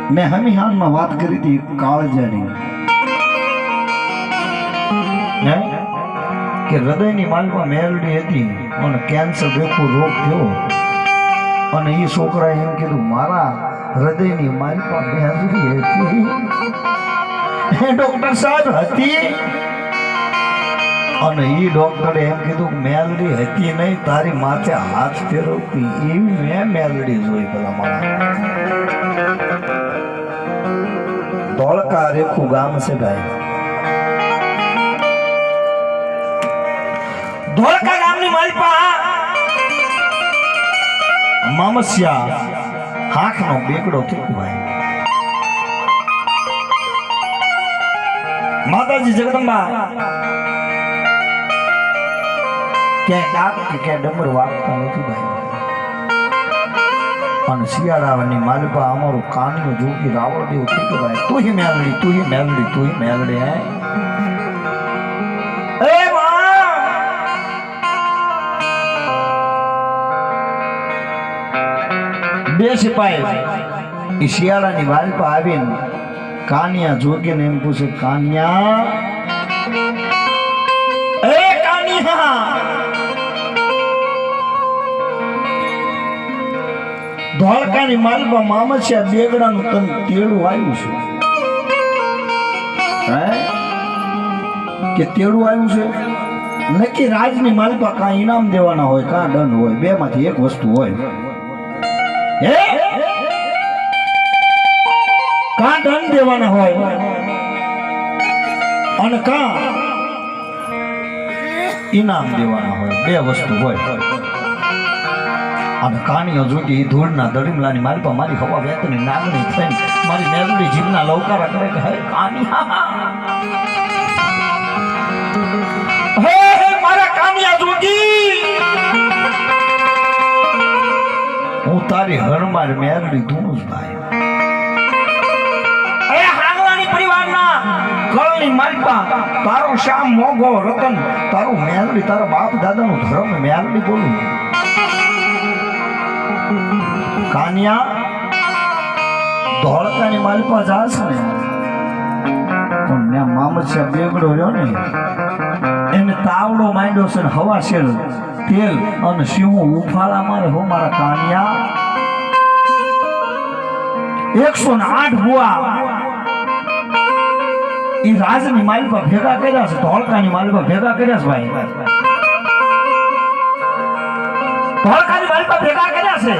મેં હમીહાનમાં વાત કરી હતી કાળજાની કે હૃદયની માલમાં મેલડી હતી અને કેન્સર જેવો રોગ થયો અને એ છોકરાએ એમ કીધું મારા હૃદયની માલમાં મેલડી હતી ડોક્ટર સાહેબ હતી અને એ ડોક્ટરે એમ કીધું મેલડી હતી નહીં તારી માથે હાથ ફેરવતી એવી મેં મેલડી જોઈ પેલા મારા ધોળકા રેખું ગામ છે ભાઈ ધોળકા ગામની માલપા મામસિયા હાથનો બેગડો થયો ભાઈ માતાજી જગદંબા ક્યાંય ડાક કે ક્યાંય ડમર વાગતા નથી ભાઈ અને શિયાળાની માલપા અમારું કાનનું જોગી રાવણ દેવું થયું ભાઈ તું હી મેલડી તું હી મેલડી તું હી મેલડી હે એ માં બે સિપાહી એ શિયાળાની વાલપા આવીને કાનિયા જોગીને એમ પૂછે કાનિયા એ કાનિયા ધોળકાની માલપા મામસિયા બેગડાનું તન તેડું આવ્યું છે હે કે તેડું આવ્યું છે નક્કી રાજની માલપા કાં ઇનામ દેવાના હોય કાં દંડ હોય બે માંથી એક વસ્તુ હોય હે કાં દંડ દેવાના હોય અને કાં ઇનામ દેવાના હોય બે વસ્તુ હોય અને કાણીઓ જોગી ધૂળના દડીમલાની માલપા મારી હવા વેતની નાગણી થઈને મારી મેલડી જીભના લવકારા કરે કે હે કાનિયા હે મારા કાનિયા જોગી હું તારી હરમાર મેલડી ધૂણું ભાઈ એ હાંગલાની પરિવારના કળની માલપા તારો શ્યામ મોગો રતન તારું મેલડી તારા બાપ દાદાનું ધર્મ મેલડી બોલું કાનિયા ધોળકાની માલપા જાસ ને પણ ને મામસિયા બેગડો રહ્યો ને એને તાવડો માંડ્યો છે ને હવા શેર તેલ અને સિંહું ઉફાળા મારે હો મારા કાનિયા 108 બુઆ ઈ રાજની માલપા ભેગા કર્યા છે ધોળકાની માલપા ભેગા કર્યા છે ભાઈ ધોળકાની માલપા ભેગા કર્યા છે